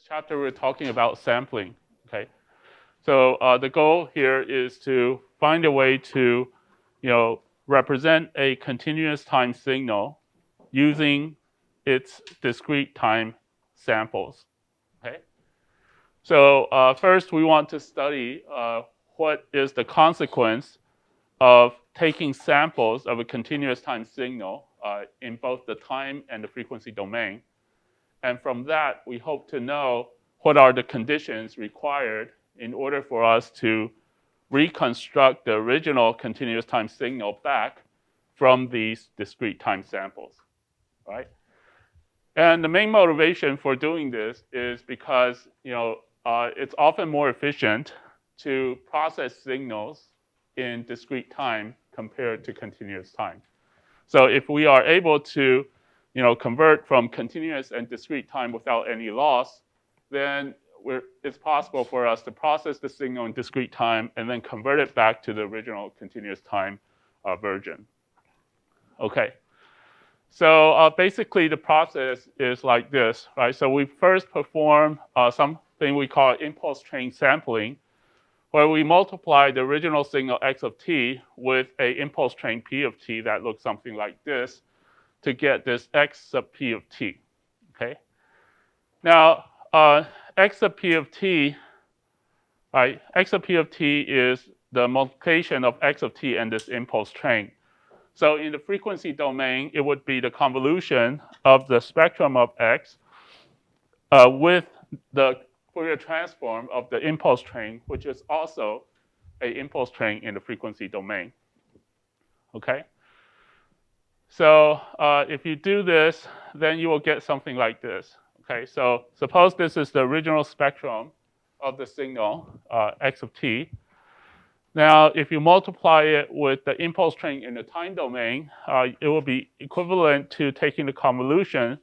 chapter, we're talking about sampling, okay? So the goal here is to find a way to, represent a continuous time signal using its discrete time samples, okay? So first, we want to study what is the consequence of taking samples of a continuous time signal in both the time and the frequency domain. And from that, we hope to know what are the conditions required in order for us to reconstruct the original continuous time signal back from these discrete time samples, right? And the main motivation for doing this is because, it's often more efficient to process signals in discrete time compared to continuous time. So if we are able to convert from continuous and discrete time without any loss, then it's possible for us to process the signal in discrete time and then convert it back to the original continuous time version. Okay. So basically, the process is like this, right? So we first perform something we call impulse train sampling, where we multiply the original signal x of t with an impulse train p of t that looks something like this to get this x sub p of t, okay? Now, x sub p of t, right? X sub p of t is the multiplication of x of t and this impulse train. So in the frequency domain, it would be the convolution of the spectrum of x with the Fourier transform of the impulse train, which is also an impulse train in the frequency domain, okay? So if you do this, then you will get something like this, okay? So suppose this is the original spectrum of the signal, x of t. Now, if you multiply it with the impulse train in the time domain, it will be equivalent to taking the convolution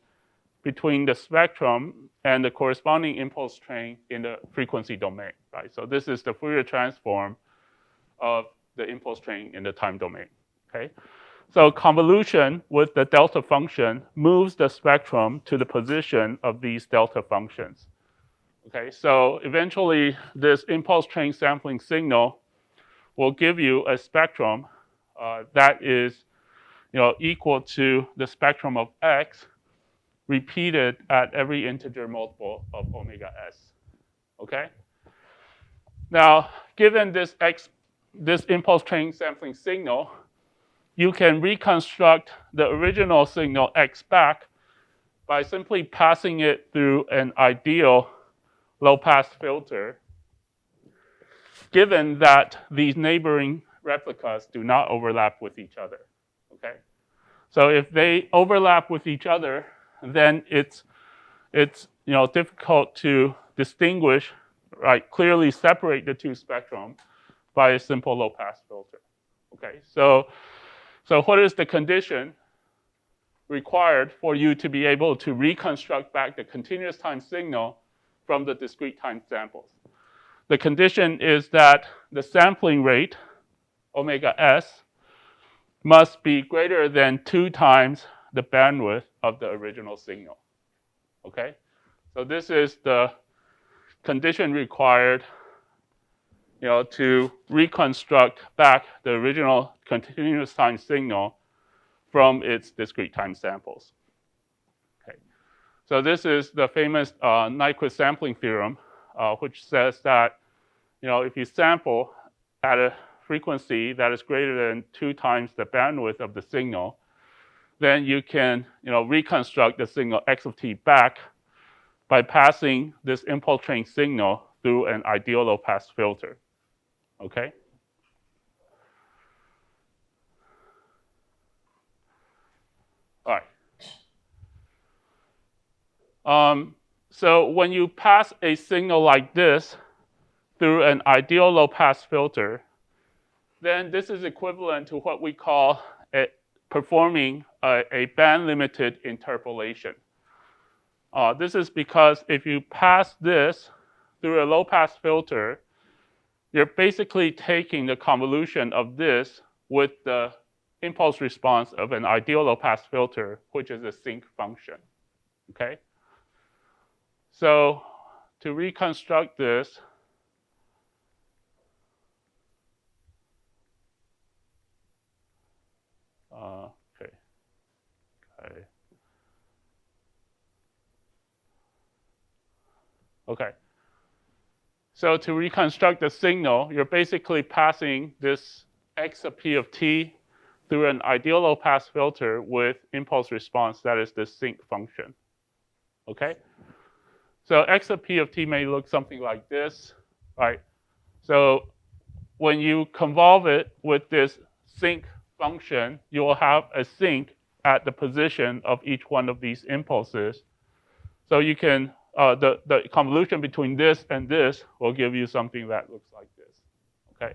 between the spectrum and the corresponding impulse train in the frequency domain, right? So this is the Fourier transform of the impulse train in the time domain, okay? So convolution with the delta function moves the spectrum to the position of these delta functions, okay? So eventually, this impulse train sampling signal will give you a spectrum that is, equal to the spectrum of x repeated at every integer multiple of omega s, okay? Now, given this impulse train sampling signal, you can reconstruct the original signal x back by simply passing it through an ideal low-pass filter, given that these neighboring replicas do not overlap with each other, okay? So if they overlap with each other, then it's difficult to distinguish, right? Clearly separate the two spectrum by a simple low-pass filter, okay? So what is the condition required for you to be able to reconstruct back the continuous time signal from the discrete time samples? The condition is that the sampling rate, omega s, must be greater than 2 times the bandwidth of the original signal, okay? So this is the condition required, to reconstruct back the original continuous time signal from its discrete time samples, okay? So this is the famous Nyquist sampling theorem, which says that, if you sample at a frequency that is greater than 2 times the bandwidth of the signal, then you can, reconstruct the signal x of t back by passing this impulse train signal through an ideal low-pass filter, okay? All right. So when you pass a signal like this through an ideal low-pass filter, then this is equivalent to what we call performing a band-limited interpolation. This is because if you pass this through a low-pass filter, you're basically taking the convolution of this with the impulse response of an ideal low-pass filter, which is a sinc function, okay? So to reconstruct this, Okay. So to reconstruct the signal, you're basically passing this x sub p of t through an ideal low-pass filter with impulse response that is the sinc function. Okay? So x sub p of t may look something like this, right? So when you convolve it with this sinc function, you will have a sinc at the position of each one of these impulses. So you can, the convolution between this and this will give you something that looks like this, okay?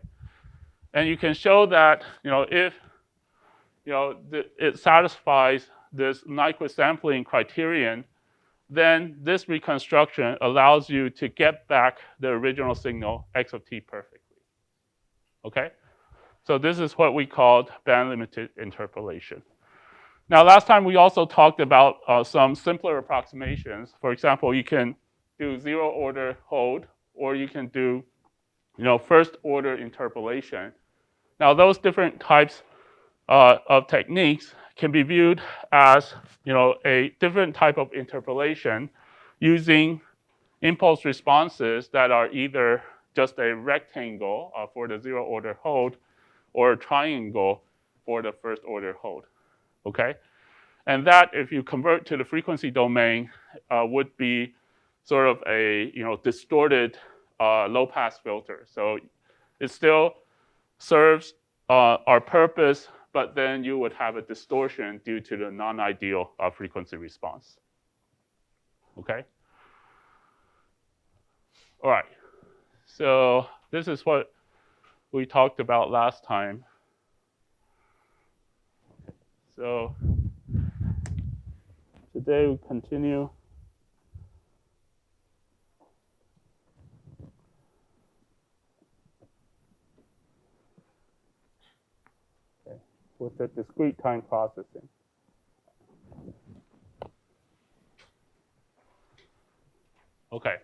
And you can show that, if, it satisfies this Nyquist sampling criterion, then this reconstruction allows you to get back the original signal x of t perfectly, okay? So this is what we called band-limited interpolation. Now, last time we also talked about some simpler approximations. For example, you can do zero-order hold, or you can do, first-order interpolation. Now, those different types of techniques can be viewed as, a different type of interpolation using impulse responses that are either just a rectangle for the zero-order hold, or a triangle for the first-order hold. Okay, and that, if you convert to the frequency domain, would be sort of a distorted low-pass filter. So it still serves our purpose, but then you would have a distortion due to the non-ideal frequency response. Okay. All right. So this is what we talked about last time. So today we continue. Okay, with the discrete time processing. Okay.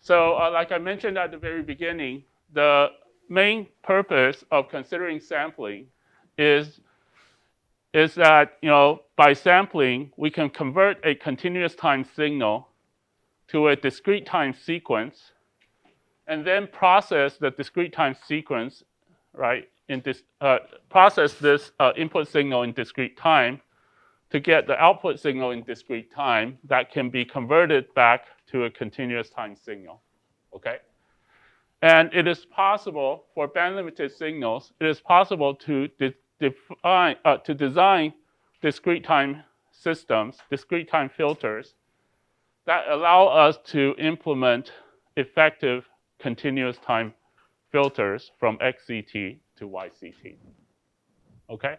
So like I mentioned at the very beginning, the main purpose of considering sampling is that, by sampling, we can convert a continuous time signal to a discrete time sequence, and then process the discrete time sequence, right, process this input signal in discrete time to get the output signal in discrete time that can be converted back to a continuous time signal, okay? And it is possible for band-limited signals, it is possible to design discrete time systems, discrete time filters that allow us to implement effective continuous time filters from XCT to YCT. Okay?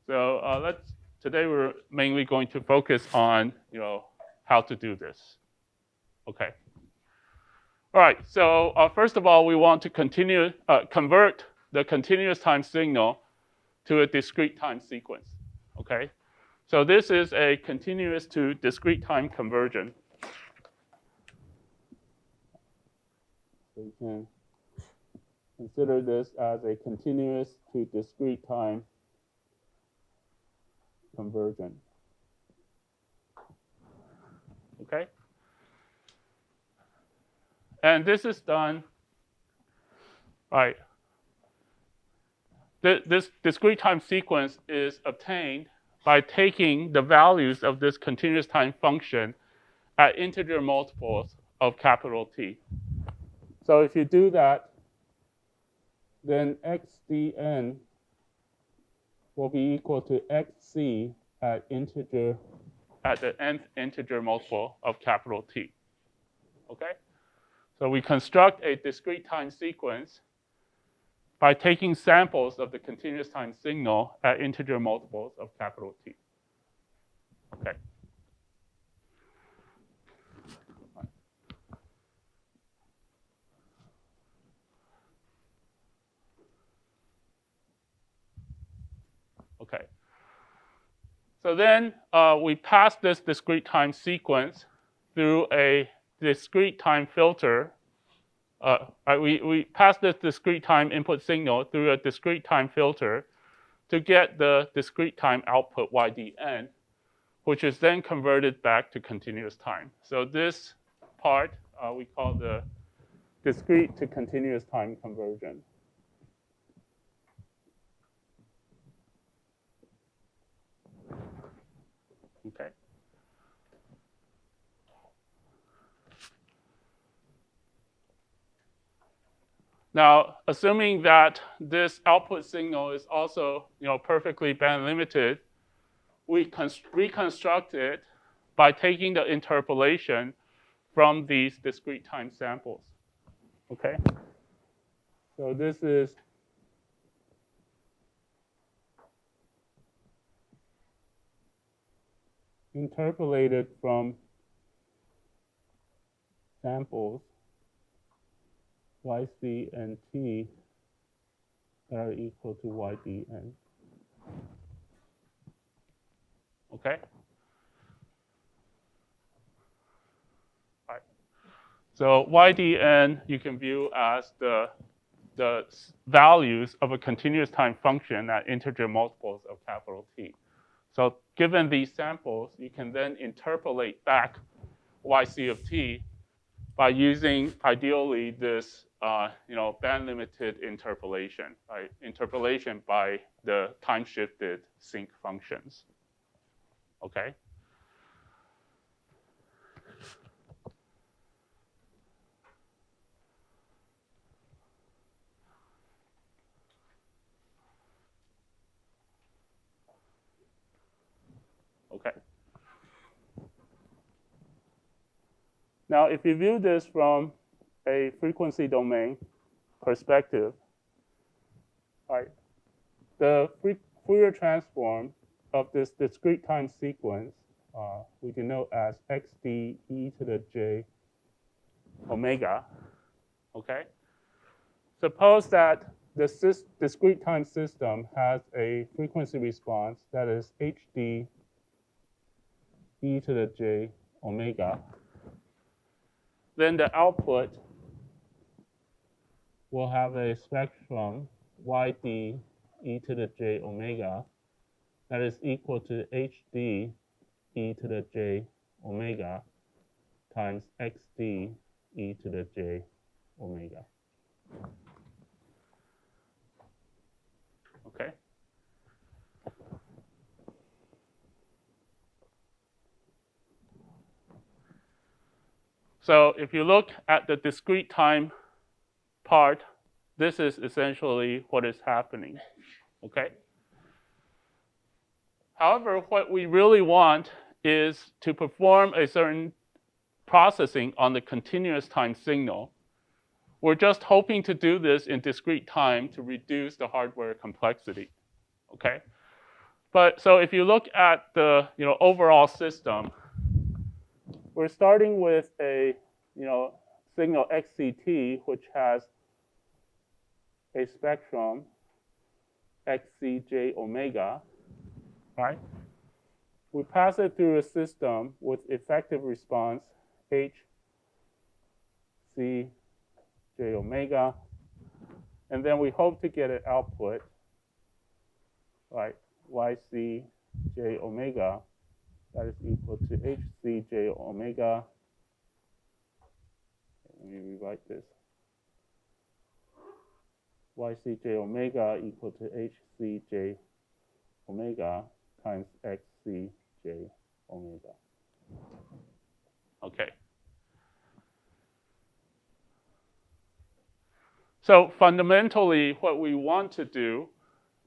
So today we're mainly going to focus on, how to do this. Okay. All right, so first of all, we want to convert the continuous time signal to a discrete time sequence, okay? So this is a continuous to discrete time conversion. So you can consider this as a continuous to discrete time conversion, okay? And this is done, right? This discrete time sequence is obtained by taking the values of this continuous time function at integer multiples of capital T. So if you do that, then xdn will be equal to xc at the nth integer multiple of capital T. Okay? So we construct a discrete time sequence by taking samples of the continuous time signal at integer multiples of capital T. Okay. Okay. So then we pass this discrete time sequence through a discrete time filter. We pass this discrete time input signal through a discrete time filter to get the discrete time output ydn, which is then converted back to continuous time. So this part we call the discrete to continuous time conversion. Okay. Now, assuming that this output signal is also, perfectly band limited, we reconstruct it by taking the interpolation from these discrete time samples. Okay? So this is interpolated from samples yc and t that are equal to ydn. Okay? All right. So ydn you can view as the values of a continuous time function at integer multiples of capital T. So given these samples, you can then interpolate back yc of t by using ideally this band-limited interpolation, right? Interpolation by the time-shifted sinc functions. Okay. Okay. Now, if you view this from a frequency domain perspective, right, the Fourier transform of this discrete time sequence we denote as xd e to the j omega. Okay. Suppose that the discrete time system has a frequency response that is hd e to the j omega. Then the output will have a spectrum yd e to the j omega that is equal to hd e to the j omega times xd e to the j omega. Okay. So if you look at the discrete time part, this is essentially what is happening. Okay. However, what we really want is to perform a certain processing on the continuous time signal. We're just hoping to do this in discrete time to reduce the hardware complexity. Okay. But so if you look at the overall system, we're starting with a signal xct, which has a spectrum xcj omega, right? We pass it through a system with effective response hcj omega, and then we hope to get an output, right, ycj omega that is equal to hcj omega. Let me rewrite this. Ycj omega equal to hcj omega times xcj omega. Okay. So fundamentally, what we want to do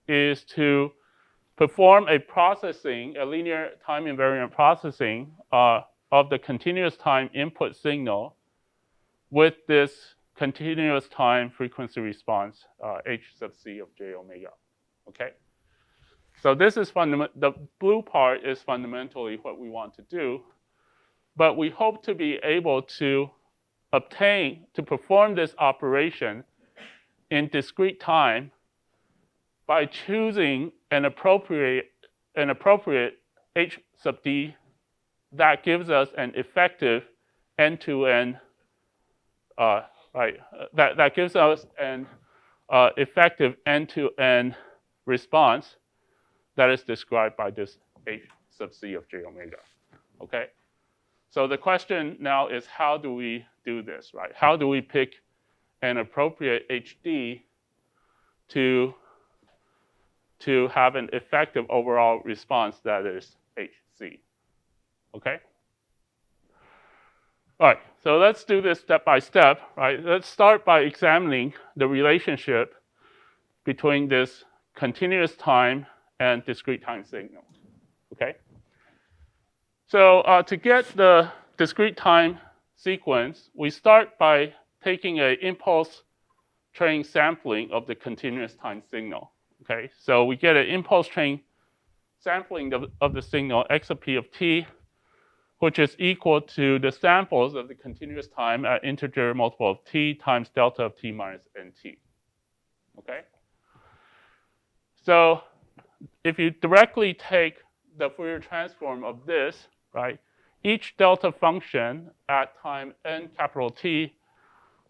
is to perform a processing, a linear time invariant processing of the continuous time input signal with this continuous time frequency response, h sub c of j omega. Okay. So this is the blue part is fundamentally what we want to do, but we hope to be able to perform this operation in discrete time by choosing an appropriate h sub d that gives us an effective end-to-end, right? That gives us an effective end-to-end response that is described by this H sub C of j omega. Okay. So the question now is, how do we do this, right? How do we pick an appropriate HD to have an effective overall response that is HC? Okay. All right. So let's do this step by step, right? Let's start by examining the relationship between this continuous time and discrete time signal. Okay. So to get the discrete time sequence, we start by taking an impulse train sampling of the continuous time signal. Okay, so we get an impulse train sampling of the signal x of p of t, which is equal to the samples of the continuous time at integer multiple of t times delta of t minus nt. Okay, so if you directly take the Fourier transform of this, right, each delta function at time n capital T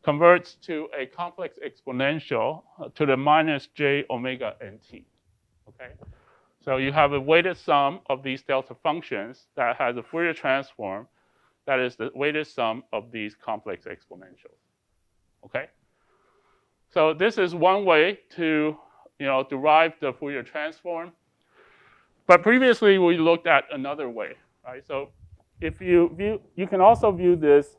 converts to a complex exponential to the minus j omega nt. Okay, so you have a weighted sum of these delta functions that has a Fourier transform that is the weighted sum of these complex exponentials. Okay, so this is one way to derive the Fourier transform. But previously we looked at another way, right? So if you can also view this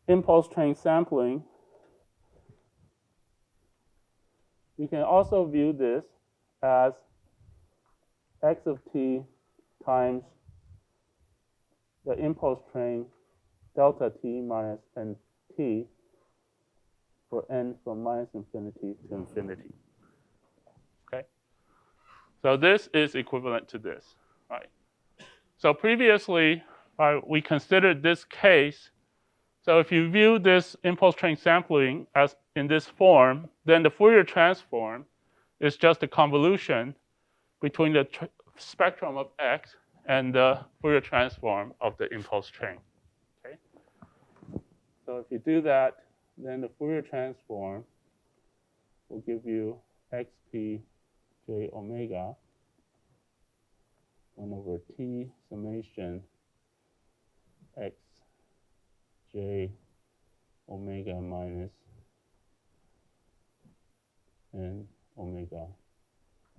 impulse train sampling. You can also view this as x of t times the impulse train delta t minus nt for n from minus infinity to infinity. Okay? So this is equivalent to this, right? So previously, we considered this case. So if you view this impulse train sampling as in this form, then the Fourier transform is just a convolution between the spectrum of x and the Fourier transform of the impulse train. Okay? So if you do that, then the Fourier transform will give you xp j omega 1 over t summation x j omega minus n omega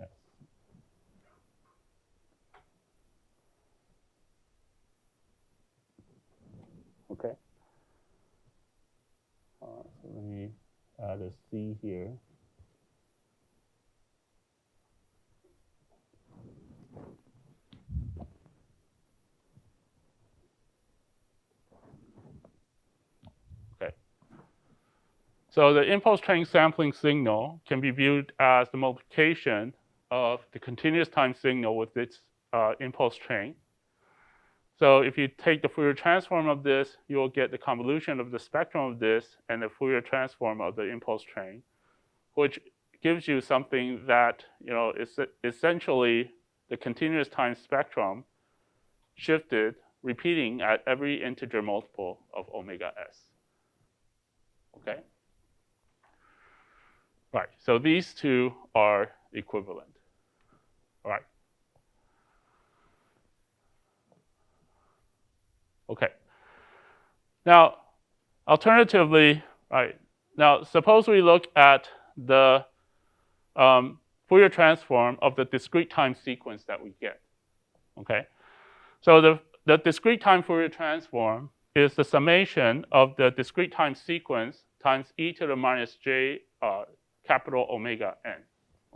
s. Okay. So let me add a C here. So the impulse train sampling signal can be viewed as the multiplication of the continuous time signal with its impulse train. So if you take the Fourier transform of this, you will get the convolution of the spectrum of this and the Fourier transform of the impulse train, which gives you something that is essentially the continuous time spectrum shifted, repeating at every integer multiple of omega s. Okay? Right, so these two are equivalent. All right. Okay. Now, alternatively, right, now suppose we look at the Fourier transform of the discrete time sequence that we get. Okay. So the discrete time Fourier transform is the summation of the discrete time sequence times e to the minus j capital omega n.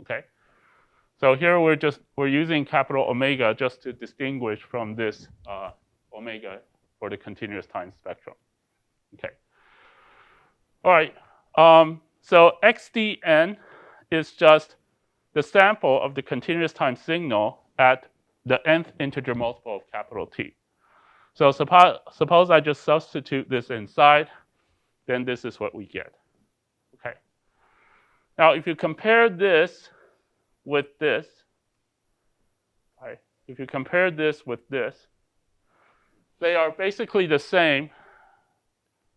Okay. So here we're using capital omega just to distinguish from this omega for the continuous time spectrum. Okay. All right. So xdn is just the sample of the continuous time signal at the nth integer multiple of capital T. So suppose I just substitute this inside, then this is what we get. Okay. Now, if you compare this with this, right? If you compare this with this, they are basically the same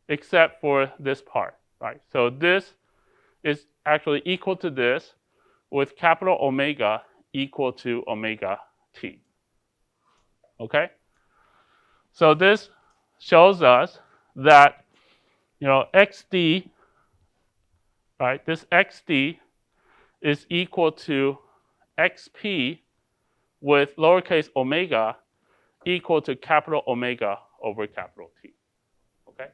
except for this part, right? So this is actually equal to this with capital omega equal to omega t. Okay? So this shows us that, xd, right, this xd is equal to xp with lowercase omega equal to capital omega over capital T. Okay?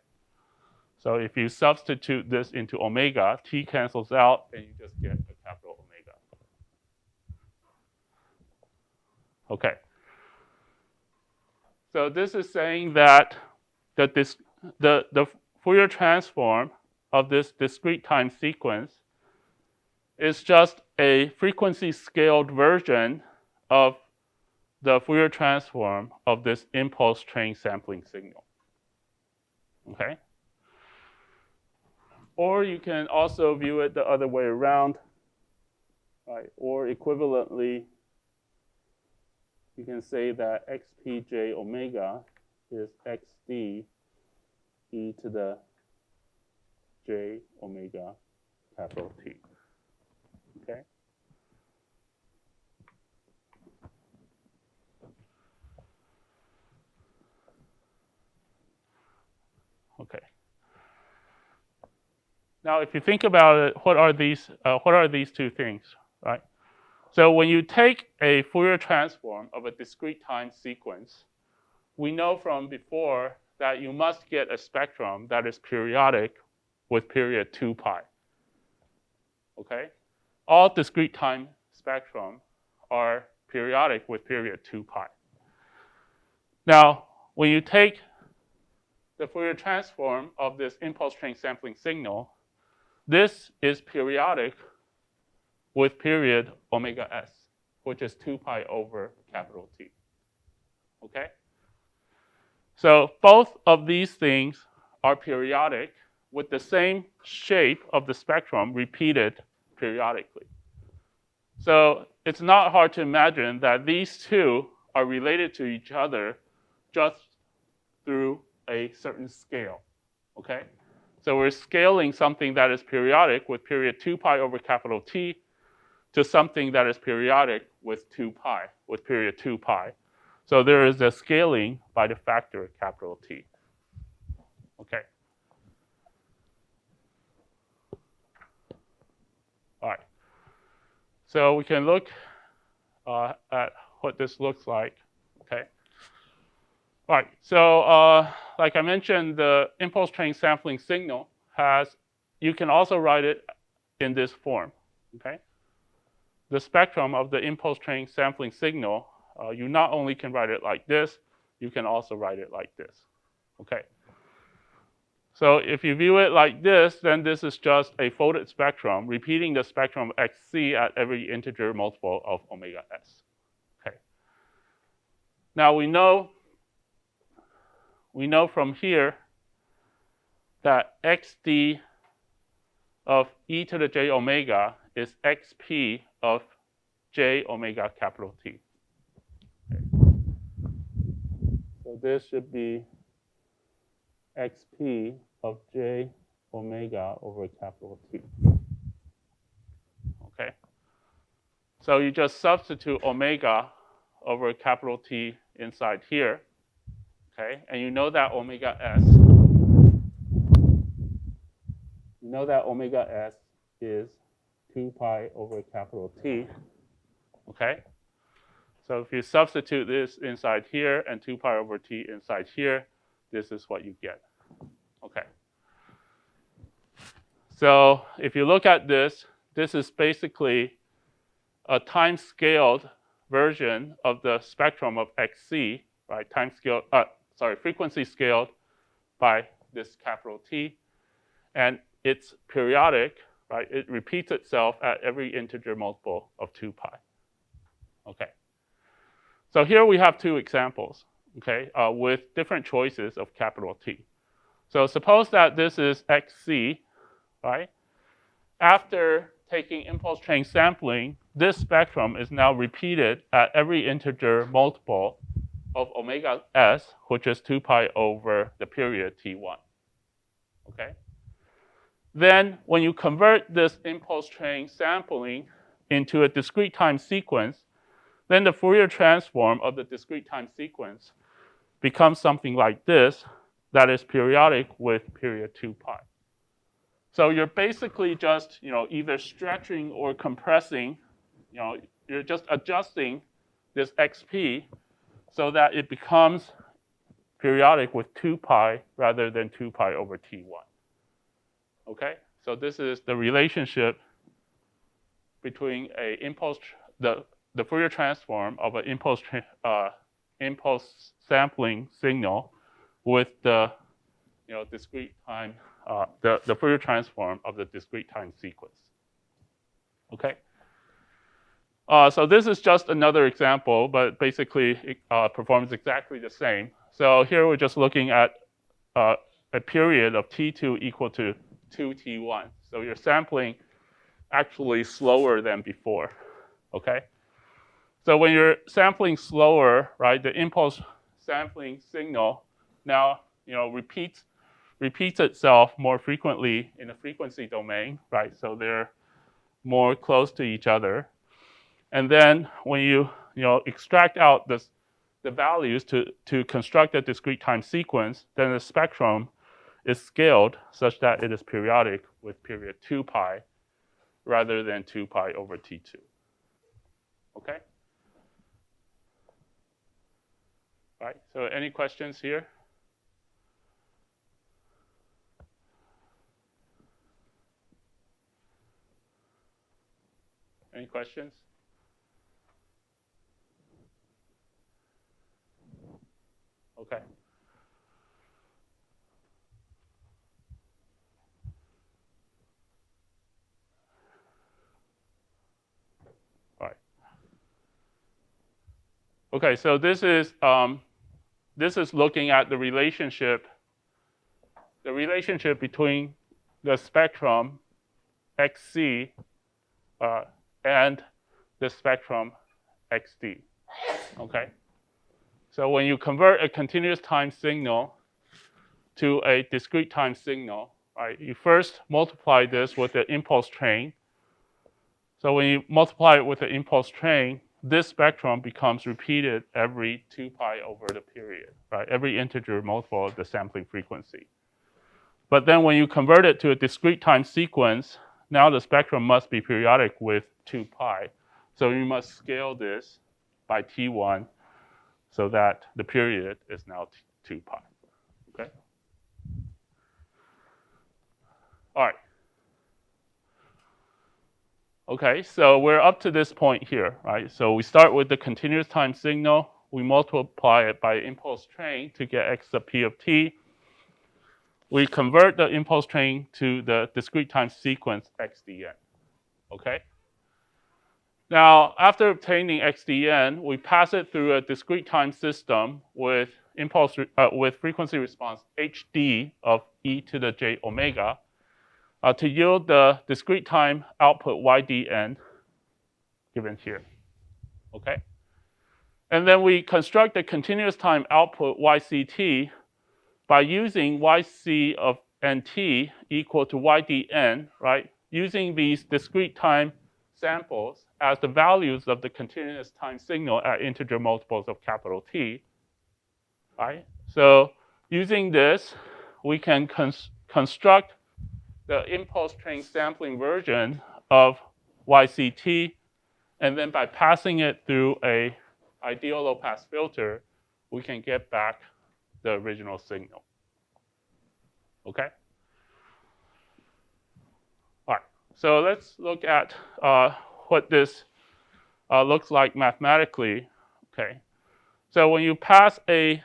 So if you substitute this into omega, T cancels out, and you just get a capital omega. Okay. So this is saying that the Fourier transform of this discrete time sequence is just a frequency scaled version of the Fourier transform of this impulse train sampling signal. Okay? Or you can also view it the other way around, right? Or equivalently, you can say that xpj omega is xd e to the j omega capital T. Okay? Okay. Now, if you think about it, what are these two things, right? So when you take a Fourier transform of a discrete time sequence, we know from before that you must get a spectrum that is periodic with period 2 pi. Okay? All discrete time spectrum are periodic with period 2 pi. Now, when you take the Fourier transform of this impulse train sampling signal, this is periodic with period omega s, which is 2 pi over capital T. Okay? So both of these things are periodic with the same shape of the spectrum repeated periodically. So it's not hard to imagine that these two are related to each other just through a certain scale, okay? So we're scaling something that is periodic with period 2 pi over capital T to something that is periodic with 2 pi, with period 2 pi. So there is a scaling by the factor capital T. Okay. All right. So we can look at what this looks like. Okay. All right. So like I mentioned, the impulse train sampling signal you can also write it in this form. Okay. The spectrum of the impulse train sampling signal, you not only can write it like this, you can also write it like this. Okay. So if you view it like this, then this is just a folded spectrum, repeating the spectrum of xc at every integer multiple of omega s. Okay. Now we know from here that xd of e to the j omega is xp of j omega capital T. Okay. So this should be xp of j omega over capital T. Okay. So you just substitute omega over capital T inside here. Okay, and you know that omega s. You know that omega s is 2 pi over capital T. Okay. So if you substitute this inside here and 2 pi over T inside here, this is what you get. Okay. So if you look at this, this is basically a time-scaled version of the spectrum of xc, right? Frequency scaled by this capital T, and it's periodic, right? It repeats itself at every integer multiple of 2 pi. Okay. So here we have two examples, okay, with different choices of capital T. So suppose that this is xc, right? After taking impulse train sampling, this spectrum is now repeated at every integer multiple of omega s, which is 2 pi over the period t1. Okay? Then when you convert this impulse train sampling into a discrete time sequence, then the Fourier transform of the discrete time sequence becomes something like this that is periodic with period 2 pi. So you're basically just either stretching or compressing, you're just adjusting this xp so that it becomes periodic with 2 pi rather than 2 pi over t1. Okay, so this is the relationship between the Fourier transform of an impulse sampling signal with the discrete time, the Fourier transform of the discrete time sequence. Okay. So this is just another example, but basically it performs exactly the same. So here we're just looking at a period of t2 equal to 2t1. So you're sampling actually slower than before, okay? So when you're sampling slower, right, the impulse sampling signal now, repeats itself more frequently in the frequency domain, right? So they're more close to each other. And then when you extract out the values to construct a discrete time sequence, then the spectrum is scaled such that it is periodic with period 2 pi rather than 2 pi over t2. Okay? All right, so any questions here? Any questions? Okay. All right. Okay, so this is looking at the relationship between the spectrum xc and the spectrum xd. Okay. So when you convert a continuous time signal to a discrete time signal, right, you first multiply this with the impulse train. So when you multiply it with the impulse train, this spectrum becomes repeated every 2 pi over the period, right? Every integer multiple of the sampling frequency. But then when you convert it to a discrete time sequence, now the spectrum must be periodic with 2 pi. So you must scale this by t1 so that the period is now 2 pi. Okay? All right. Okay, so we're up to this point here, right? So we start with the continuous time signal. We multiply it by impulse train to get x sub p of t. We convert the impulse train to the discrete time sequence xdn. Okay? Now, after obtaining xdn, we pass it through a discrete time system with frequency response hd of e to the j omega to yield the discrete time output ydn given here. Okay? And then we construct the continuous time output yct by using yc of nt equal to ydn, right? Using these discrete time samples as the values of the continuous time signal at integer multiples of capital T, right? So using this, we can construct the impulse train sampling version of YCT, and then by passing it through a ideal low-pass filter, we can get back the original signal. Okay? All right, so let's look at what this looks like mathematically. Okay, so when you pass a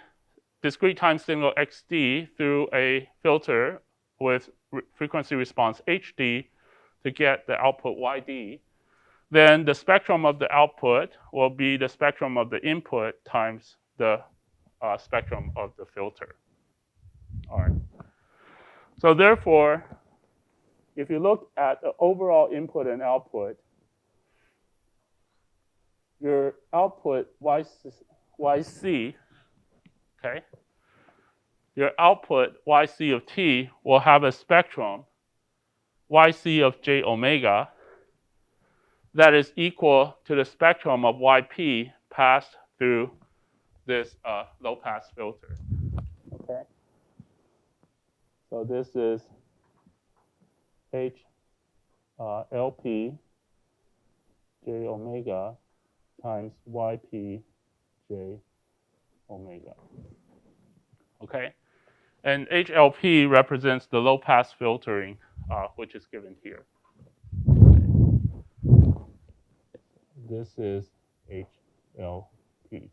discrete time signal xd through a filter with frequency response hd to get the output yd, then the spectrum of the output will be the spectrum of the input times the spectrum of the filter. All right. So therefore, if you look at the overall input and output, your output YC okay? Your output, yc of t, will have a spectrum, yc of j omega, that is equal to the spectrum of yp passed through this low-pass filter. Okay? So this is lp j omega times yp j omega. Okay? And HLP represents the low-pass filtering, which is given here. This is HLP.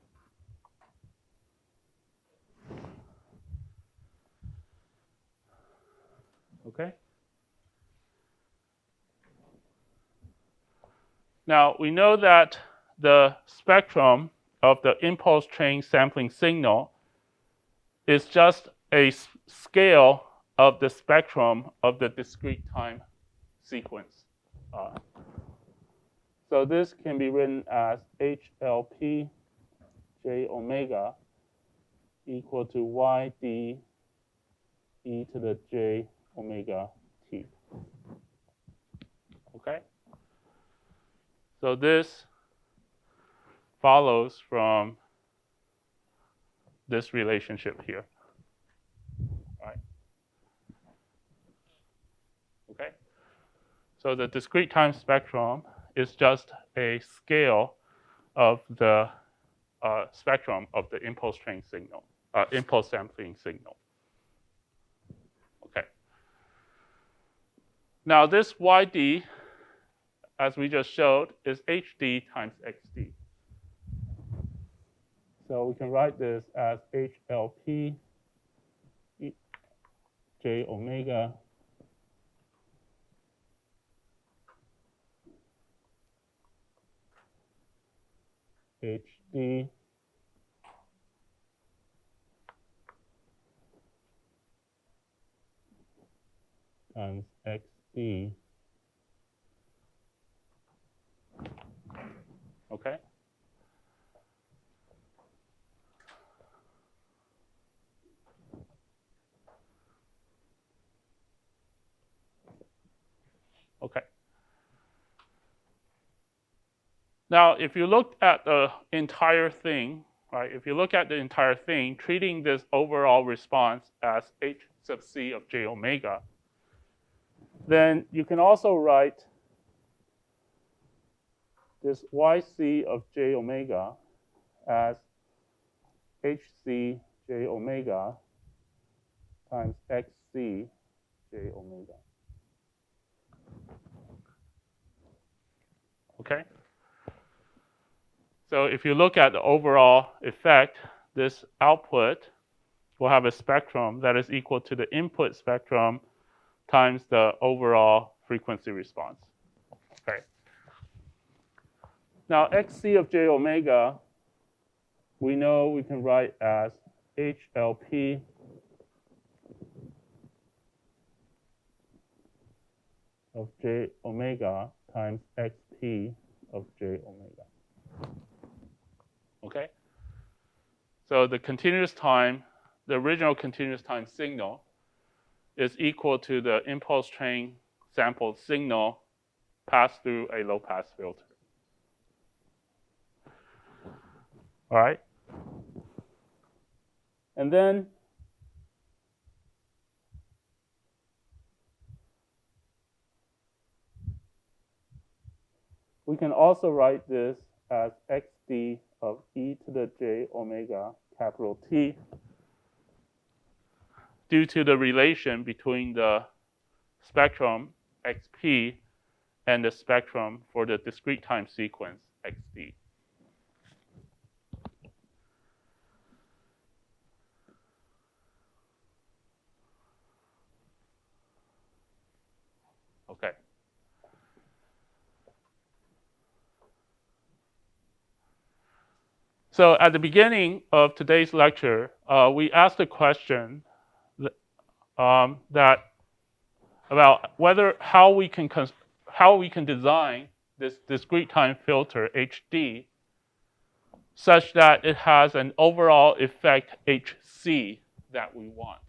Okay? Now, we know that the spectrum of the impulse train sampling signal is just a scale of the spectrum of the discrete time sequence. So this can be written as HLP j omega equal to yd e to the j omega t. Okay? So this follows from this relationship here. Right? Okay? So the discrete time spectrum is just a scale of the spectrum of the impulse train signal, impulse sampling signal. Okay. Now this yd, as we just showed, is hd times xd. So we can write this as HLP j omega hd times xd. Okay? Okay. Now, if you look at the entire thing, right, if you look at the entire thing, treating this overall response as h sub c of j omega, then you can also write this yc of j omega as hc j omega times xc j omega. Okay? So if you look at the overall effect, this output will have a spectrum that is equal to the input spectrum times the overall frequency response. Okay. Now, xc of j omega, we know we can write as HLP of j omega times xp of j omega. Okay? So the continuous time, the original continuous time signal is equal to the impulse train sampled signal passed through a low-pass filter. All right? And then we can also write this as xd of e to the j omega capital T due to the relation between the spectrum xp and the spectrum for the discrete time sequence xd. Okay. So at the beginning of today's lecture, we asked a question that about how we can design this discrete time filter HD such that it has an overall effect HC that we want.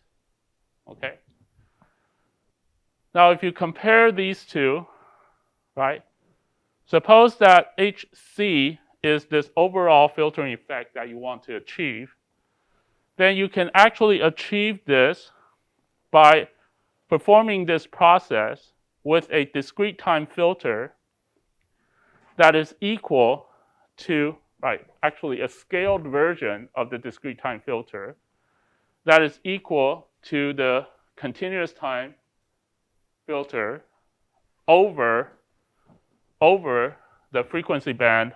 Okay? Now, if you compare these two, right? Suppose that HC is this overall filtering effect that you want to achieve. Then you can actually achieve this by performing this process with a discrete time filter that is equal to, right, actually a scaled version of the discrete time filter that is equal to the continuous time filter over the frequency band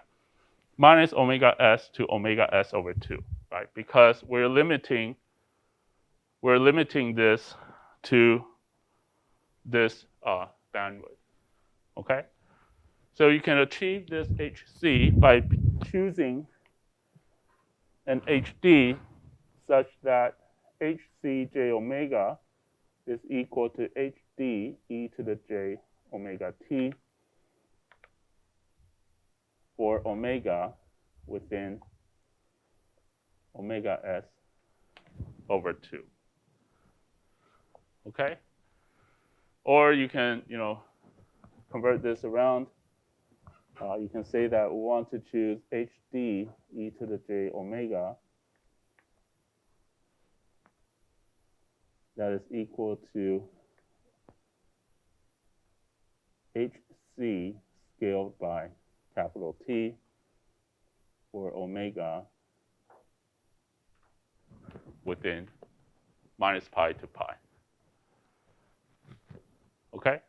minus omega s to omega s over 2, right? Because we're limiting this to this bandwidth, okay? So you can achieve this HC by choosing an HD such that HC j omega is equal to HD e to the j omega t for omega within omega s over 2. Okay? Or you can, convert this around. You can say that we want to choose HD e to the j omega that is equal to HC scaled by capital T for omega within minus pi to pi. Okay?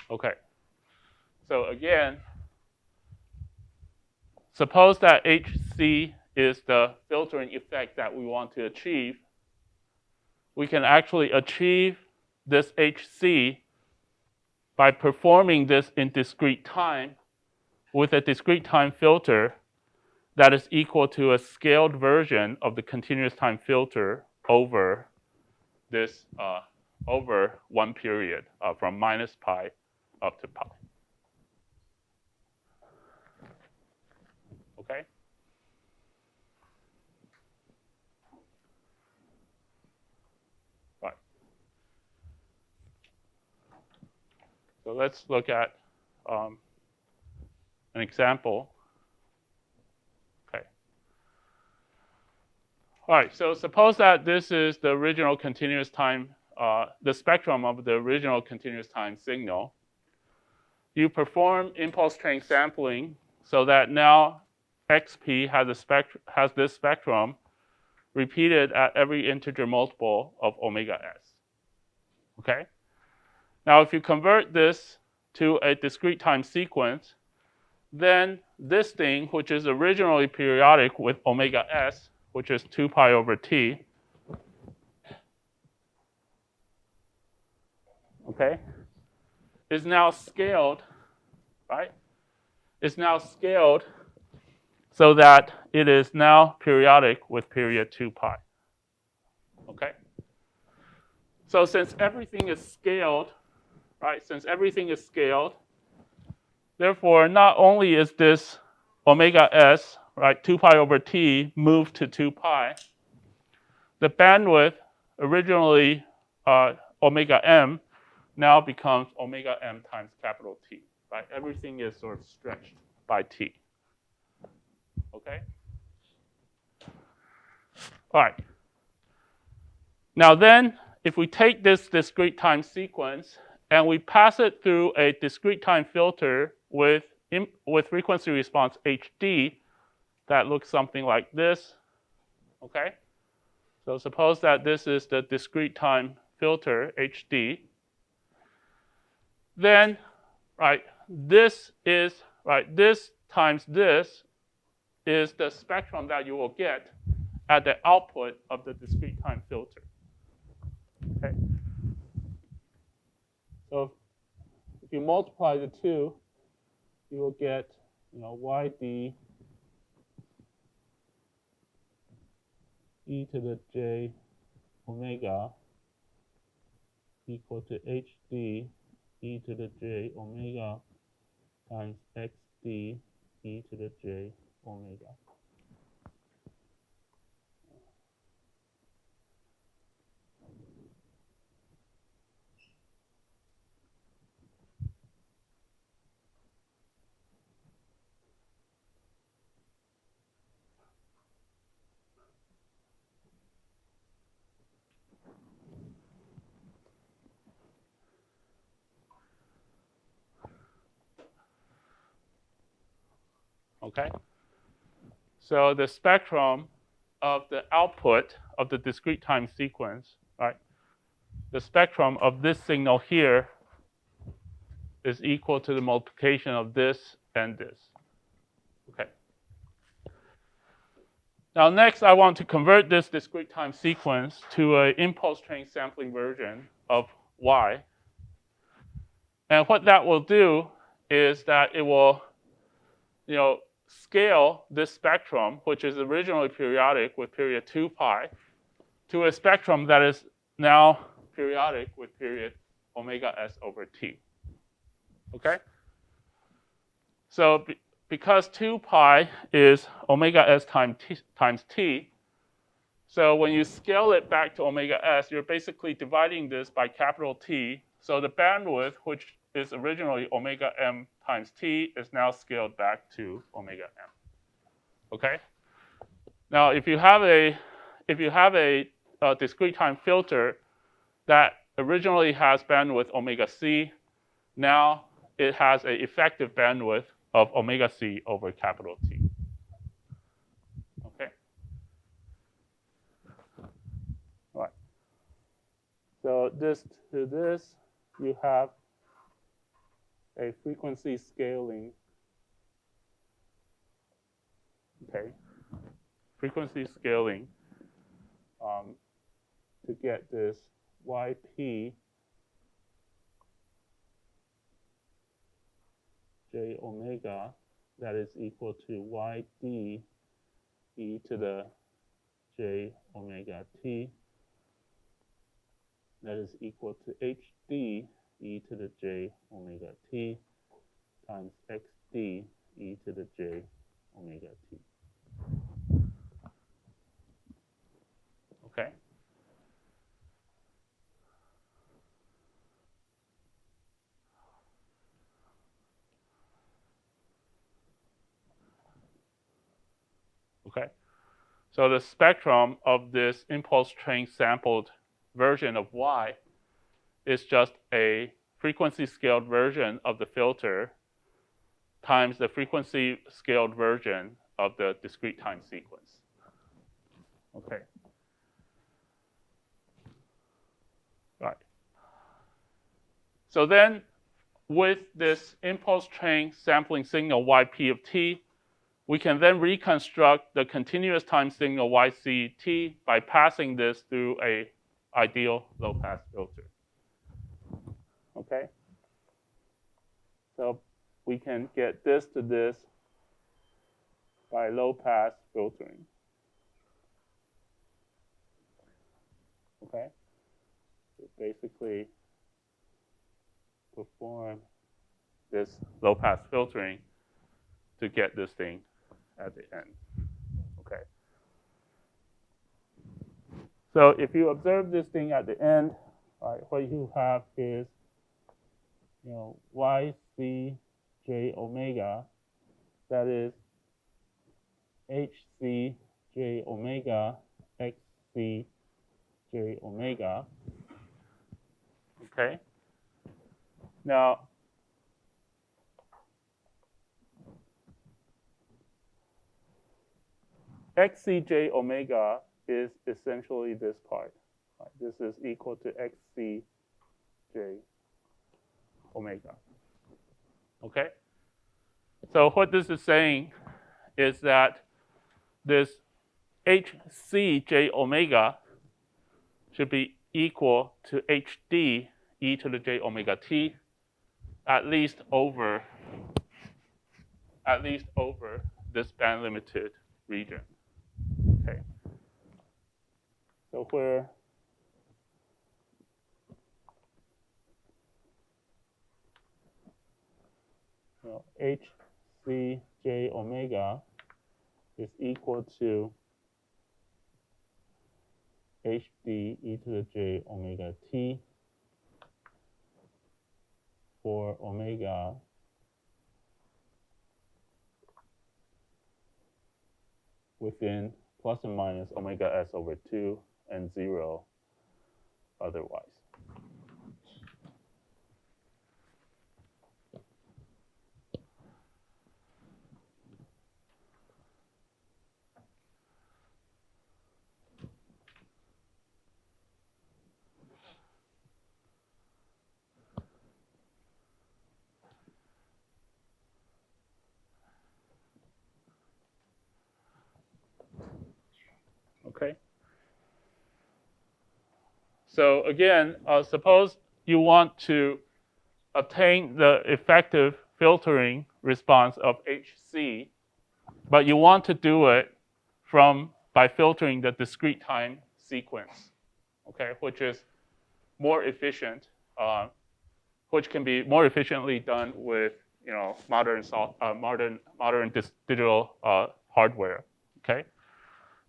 Okay. So again, suppose that HC is the filtering effect that we want to achieve. We can actually achieve this HC by performing this in discrete time with a discrete time filter that is equal to a scaled version of the continuous time filter over this over one period from minus pi up to pi. Okay? Right. So let's look at an example. Okay. All right, so suppose that this is the original continuous time, the spectrum of the original continuous time signal. You perform impulse train sampling so that now XP has this spectrum repeated at every integer multiple of omega s. Okay? Now, if you convert this to a discrete time sequence, then this thing, which is originally periodic with omega s, which is 2 pi over t, okay, is now scaled, right? Is now scaled so that it is now periodic with period 2 pi. Okay? So since everything is scaled, right? Since everything is scaled, therefore, not only is this omega s, right, 2 pi over t moved to 2 pi, the bandwidth, originally omega m, now becomes omega m times capital T, right? Everything is sort of stretched by t. Okay? All right. Now then, if we take this discrete time sequence and we pass it through a discrete time filter with frequency response HD, that looks something like this. Okay? So suppose that this is the discrete time filter HD. Then, right, this times this is the spectrum that you will get at the output of the discrete time filter. Okay. So if you multiply the two, you will get, YD e to the j omega equal to HD e to the j omega times xd e to the j omega. Okay, so the spectrum of the output of the discrete time sequence, right? The spectrum of this signal here is equal to the multiplication of this and this. Okay. Now next, I want to convert this discrete time sequence to an impulse train sampling version of y. And what that will do is that it will, scale this spectrum, which is originally periodic with period 2 pi, to a spectrum that is now periodic with period omega s over t. Okay? So because 2 pi is omega s times t, so when you scale it back to omega s, you're basically dividing this by capital T. So the bandwidth, which is originally omega m times t, is now scaled back to omega m. Okay? Now, if you have a discrete time filter that originally has bandwidth omega c, now it has an effective bandwidth of omega c over capital T. Okay? All right. So this to this, you have a frequency scaling. Okay, frequency scaling to get this yp j omega that is equal to yd e to the j omega t that is equal to hd e to the j omega t times xd e to the j omega t. Okay. Okay. So the spectrum of this impulse train sampled version of y is just a frequency scaled version of the filter times the frequency scaled version of the discrete time sequence. Okay. Right. So then with this impulse train sampling signal yp of t, we can then reconstruct the continuous time signal yct by passing this through a ideal low-pass filter. Okay? So we can get this to this by low-pass filtering. Okay? So basically perform this low-pass filtering to get this thing at the end. Okay. So if you observe this thing at the end, right, what you have is, yc j omega, that is hc j omega xc j omega. Okay. Now, xcj omega is essentially this part. Right? This is equal to xcj omega. Okay? So what this is saying is that this hcj omega should be equal to hd e to the j omega t, at least over this band limited region. Okay. So where HCJ omega is equal to HD e to the j omega t for omega within plus or minus omega s over 2 and 0 otherwise. Okay. So again, suppose you want to obtain the effective filtering response of HC, but you want to do it by filtering the discrete time sequence, okay, which is more efficient, which can be more efficiently done with modern digital hardware, okay.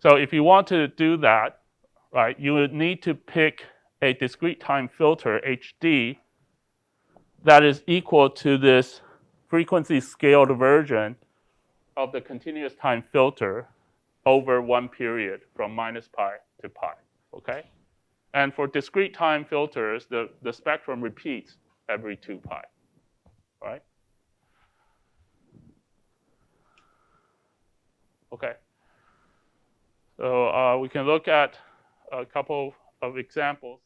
So if you want to do that, right, you would need to pick a discrete time filter, HD, that is equal to this frequency scaled version of the continuous time filter over one period from minus pi to pi, okay? And for discrete time filters, the spectrum repeats every 2 pi, right? Okay. So we can look at a couple of examples.